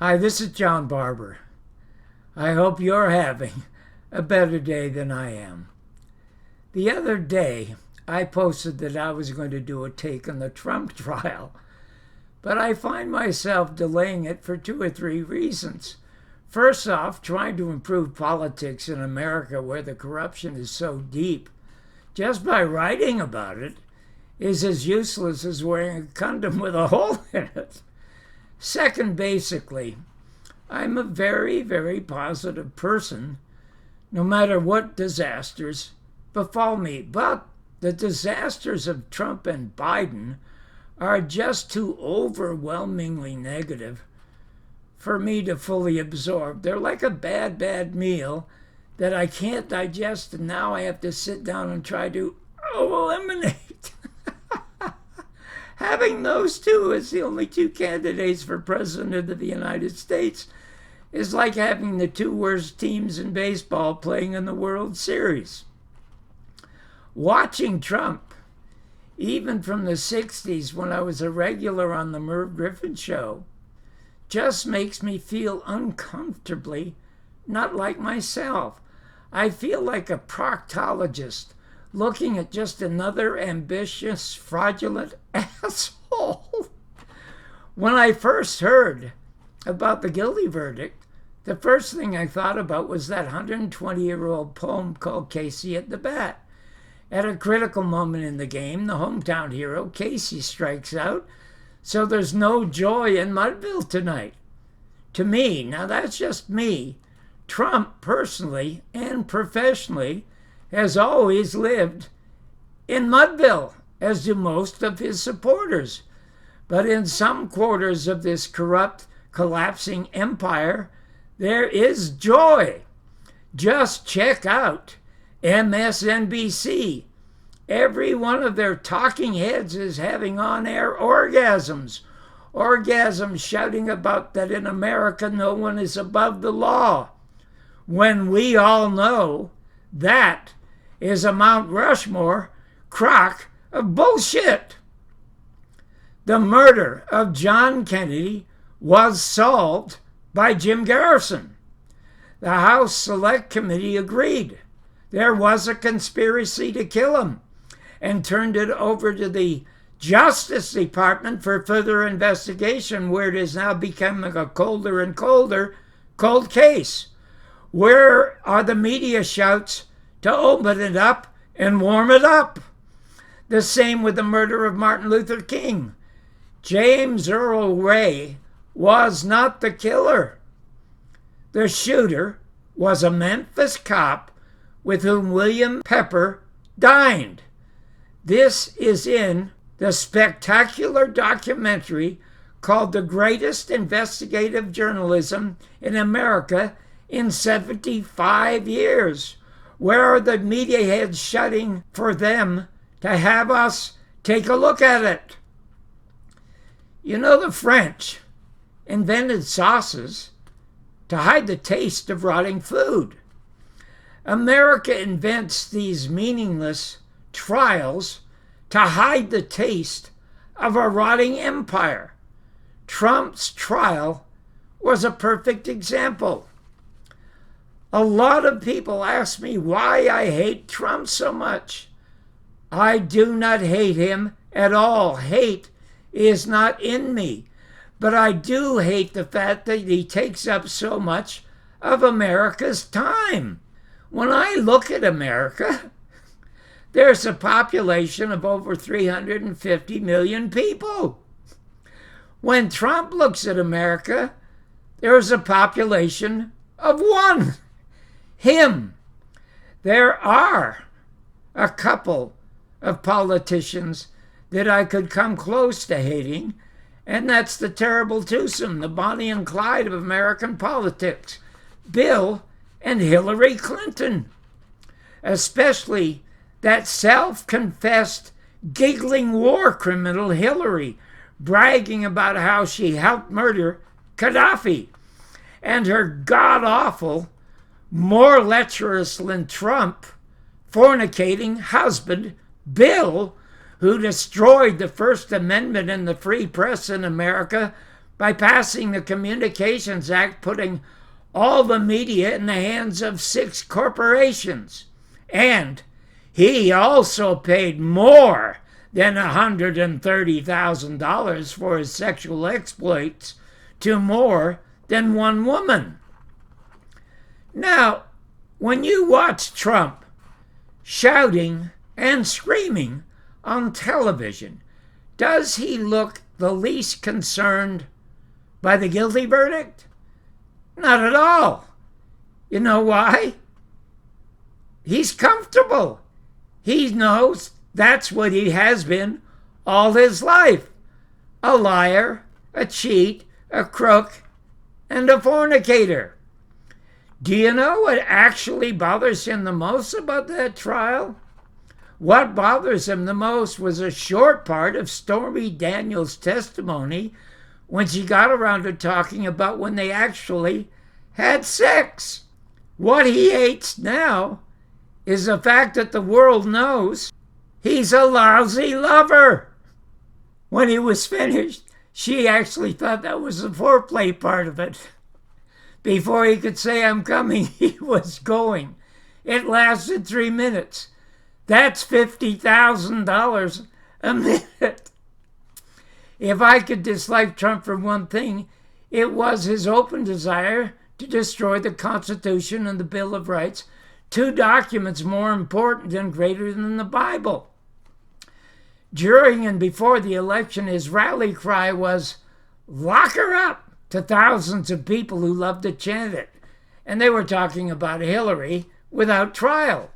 Hi, this is John Barbour. I hope you're having a better day than I am. The other day, I posted that I was going to do a take on the Trump trial, but I find myself delaying it for 2 or 3 reasons. First off, trying to improve politics in America where the corruption is so deep, just by writing about it, is as useless as wearing a condom with a hole in it. Second, basically, I'm a very, very positive person, no matter what disasters befall me. But the disasters of Trump and Biden are just too overwhelmingly negative for me to fully absorb. They're like a bad, bad meal that I can't digest, and now I have to sit down and try to eliminate. Having those two as the only two candidates for president of the United States is like having the two worst teams in baseball playing in the World Series. Watching Trump, even from the 60s when I was a regular on the Merv Griffin show, just makes me feel uncomfortably not like myself. I feel like a proctologist looking at just another ambitious, fraudulent asshole. When I first heard about the guilty verdict, the first thing I thought about was that 120-year-old poem called Casey at the Bat. At a critical moment in the game, the hometown hero, Casey, strikes out, so there's no joy in Mudville tonight. To me, now that's just me, Trump personally and professionally has always lived in Mudville, as do most of his supporters. But in some quarters of this corrupt, collapsing empire, there is joy. Just check out MSNBC. Every one of their talking heads is having on-air orgasms. Orgasms shouting about that in America no one is above the law. When we all know that is a Mount Rushmore crock of bullshit. The murder of John Kennedy was solved by Jim Garrison. The House Select Committee agreed there was a conspiracy to kill him and turned it over to the Justice Department for further investigation, where it is now becoming a colder and colder cold case. Where are the media shouts to open it up and warm it up? The same with the murder of Martin Luther King. James Earl Ray was not the killer. The shooter was a Memphis cop with whom William Pepper dined. This is in the spectacular documentary called The Greatest Investigative Journalism in America in 75 years. Where are the media heads shouting for them to have us take a look at it? You know, the French invented sauces to hide the taste of rotting food. America invents these meaningless trials to hide the taste of a rotting empire. Trump's trial was a perfect example. A lot of people ask me why I hate Trump so much. I do not hate him at all. Hate is not in me. But I do hate the fact that he takes up so much of America's time. When I look at America, there's a population of over 350 million people. When Trump looks at America, there's a population of one. Him. There are a couple of politicians that I could come close to hating, and that's the terrible twosome, the Bonnie and Clyde of American politics, Bill and Hillary Clinton. Especially that self-confessed giggling war criminal Hillary, bragging about how she helped murder Gaddafi, and her god-awful, more lecherous than Trump, fornicating husband, Bill, who destroyed the First Amendment and the free press in America by passing the Communications Act, putting all the media in the hands of 6 corporations. And he also paid more than $130,000 for his sexual exploits to more than one woman. Now, when you watch Trump shouting and screaming on television, does he look the least concerned by the guilty verdict? Not at all. You know why? He's comfortable. He knows that's what he has been all his life. A liar, a cheat, a crook, and a fornicator. Do you know what actually bothers him the most about that trial? What bothers him the most was a short part of Stormy Daniels' testimony when she got around to talking about when they actually had sex. What he hates now is the fact that the world knows he's a lousy lover. When he was finished, she actually thought that was the foreplay part of it. Before he could say, "I'm coming," he was going. It lasted 3 minutes. That's $50,000 a minute. If I could dislike Trump for one thing, it was his open desire to destroy the Constitution and the Bill of Rights, 2 documents more important and greater than the Bible. During and before the election, his rally cry was, "Lock her up," to thousands of people who loved to chant it. And they were talking about Hillary without trial.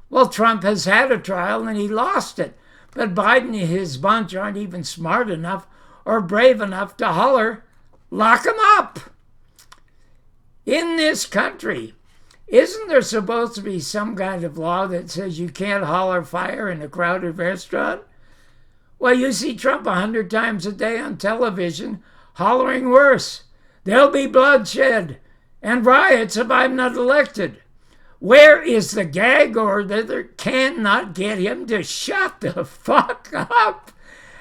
Well, Trump has had a trial and he lost it. But Biden and his bunch aren't even smart enough or brave enough to holler, "Lock him up." In this country, isn't there supposed to be some kind of law that says you can't holler fire in a crowded restaurant? Well, you see Trump 100 times a day on television hollering worse. "There'll be bloodshed and riots if I'm not elected." Where is the gag order that cannot get him to shut the fuck up?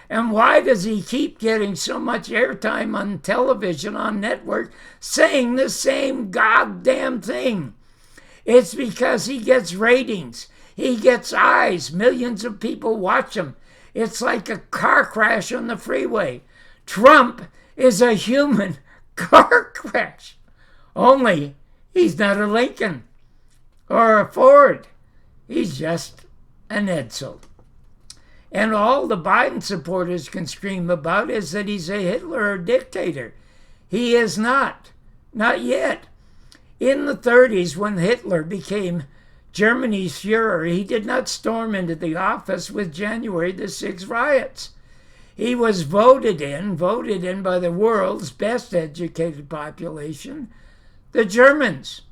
And why does he keep getting so much airtime on television, on network, saying the same goddamn thing? It's because he gets ratings. He gets eyes. Millions of people watch him. It's like a car crash on the freeway. Trump is a human car crash. Only he's not a Lincoln or a Ford. He's just an Edsel. And all the Biden supporters can scream about is that he's a Hitler or dictator. He is not. Not yet. In the 30s, when Hitler became Germany's Führer, he did not storm into the office with January the 6th riots. He was voted in by the world's best educated population, the Germans.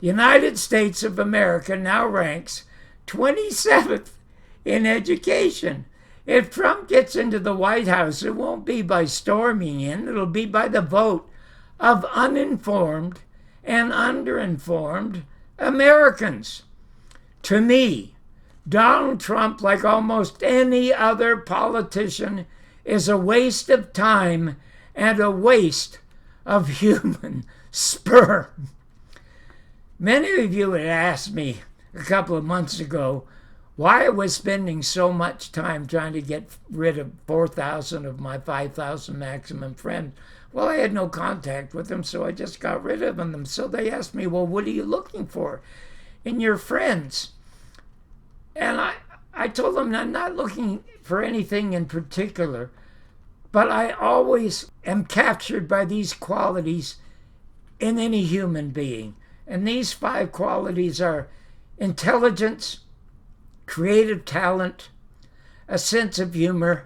The United States of America now ranks 27th in education. If Trump gets into the White House, it won't be by storming in, it'll be by the vote of uninformed and underinformed Americans. To me, Donald Trump, like almost any other politician, is a waste of time and a waste of human sperm. Many of you had asked me a couple of months ago why I was spending so much time trying to get rid of 4,000 of my 5,000 maximum friends. Well, I had no contact with them, so I just got rid of them. So they asked me, "Well, what are you looking for in your friends?" And I told them I'm not looking for anything in particular, but I always am captured by these qualities in any human being. And these 5 qualities are intelligence, creative talent, a sense of humor,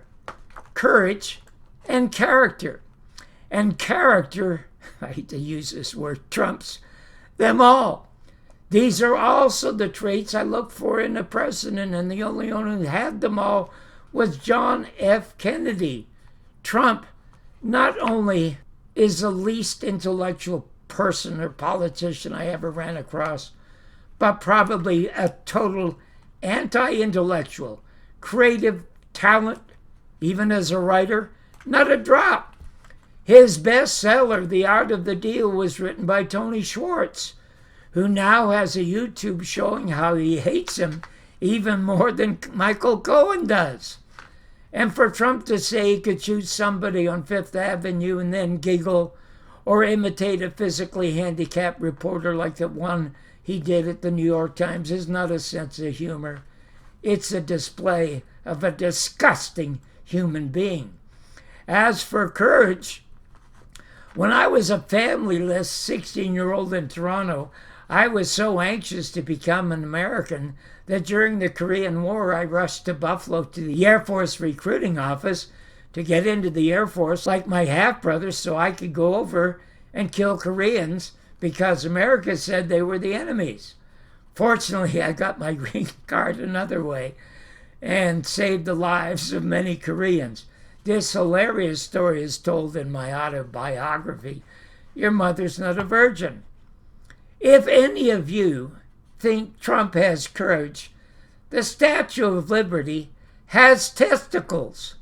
courage, and character. And character, I hate to use this word, trumps them all. These are also the traits I look for in a president, and the only one who had them all was John F. Kennedy. Trump not only is the least intellectual person or politician I ever ran across, but probably a total anti-intellectual. Creative talent, even as a writer, not a drop. His bestseller, The Art of the Deal, was written by Tony Schwartz, who now has a YouTube showing how he hates him even more than Michael Cohen does. And for Trump to say he could shoot somebody on Fifth Avenue and then giggle or imitate a physically handicapped reporter like the one he did at the New York Times is not a sense of humor. It's a display of a disgusting human being. As for courage, when I was a familyless 16-year-old in Toronto, I was so anxious to become an American that during the Korean War, I rushed to Buffalo to the Air Force recruiting office to get into the Air Force like my half-brother so I could go over and kill Koreans because America said they were the enemies. Fortunately, I got my green card another way and saved the lives of many Koreans. This hilarious story is told in my autobiography, Your Mother's Not a Virgin. If any of you think Trump has courage, the Statue of Liberty has testicles.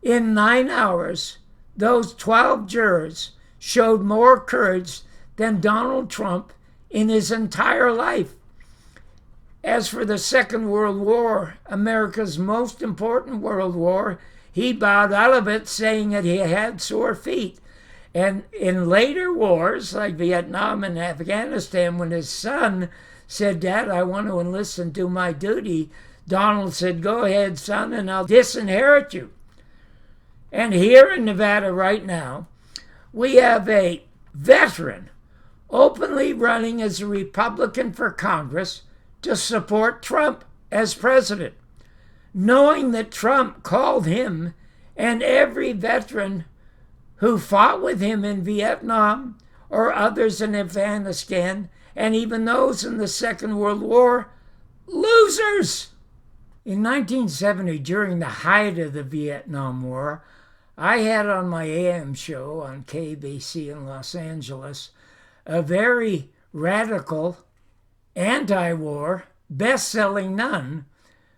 In 9 hours, those 12 jurors showed more courage than Donald Trump in his entire life. As for the Second World War, America's most important world war, he bowed out of it saying that he had sore feet. And in later wars, like Vietnam and Afghanistan, when his son said, Dad, I want to enlist and do my duty, Donald said, go ahead, son, and I'll disinherit you. And here in Nevada right now, we have a veteran openly running as a Republican for Congress to support Trump as president, knowing that Trump called him and every veteran who fought with him in Vietnam or others in Afghanistan, and even those in the Second World War, losers. In 1970, during the height of the Vietnam War, I had on my AM show on KBC in Los Angeles a very radical, anti-war, best-selling nun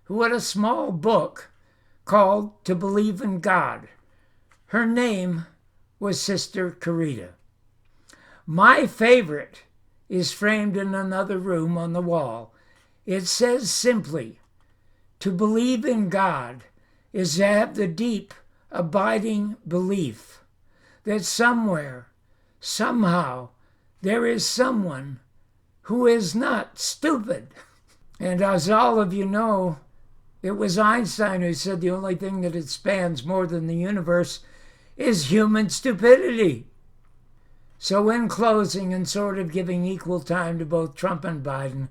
who had a small book called To Believe in God. Her name was Sister Carita. My favorite is framed in another room on the wall. It says simply, to believe in God is to have the deep, abiding belief that somewhere, somehow, there is someone who is not stupid. And as all of you know, it was Einstein who said the only thing that expands more than the universe is human stupidity. So in closing and sort of giving equal time to both Trump and Biden,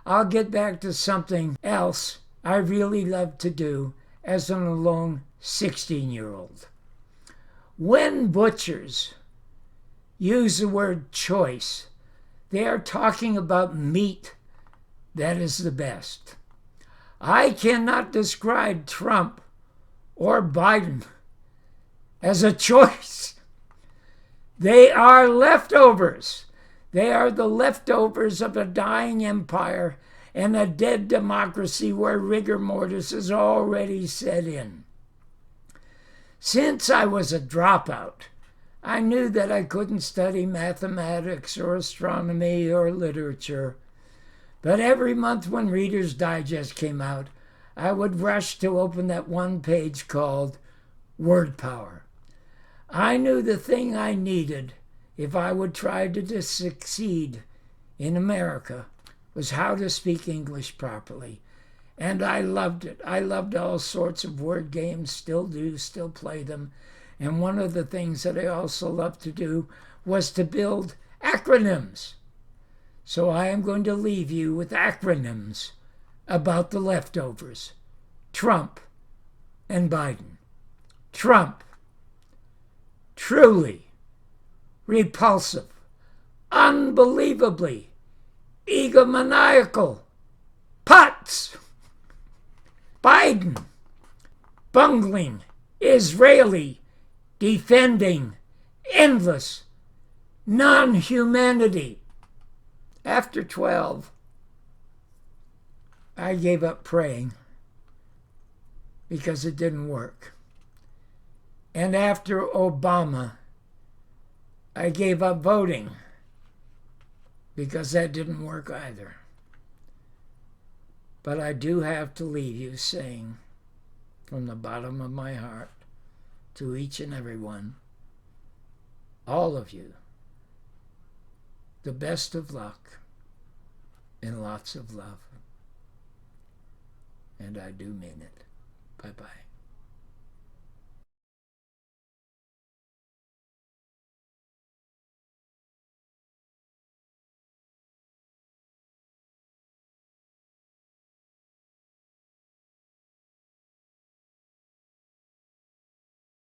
I'll get back to something else I really love to do as an alone 16-year-old. When butchers use the word choice, they are talking about meat that is the best. I cannot describe Trump or Biden as a choice. They are leftovers. They are the leftovers of a dying empire and a dead democracy where rigor mortis is already set in. Since I was a dropout, I knew that I couldn't study mathematics or astronomy or literature. But every month when Reader's Digest came out, I would rush to open that one page called Word Power. I knew the thing I needed if I would try to succeed in America was how to speak English properly. And I loved it. I loved all sorts of word games, still do, still play them. And one of the things that I also loved to do was to build acronyms. So I am going to leave you with acronyms about the leftovers. Trump and Biden. Trump, truly, repulsive, unbelievably, egomaniacal, putz. Biden, bungling, Israeli, defending, endless, non-humanity. After 12, I gave up praying because it didn't work. And after Obama, I gave up voting because that didn't work either. But I do have to leave you saying from the bottom of my heart to each and every one, all of you, the best of luck and lots of love. And I do mean it. Bye-bye.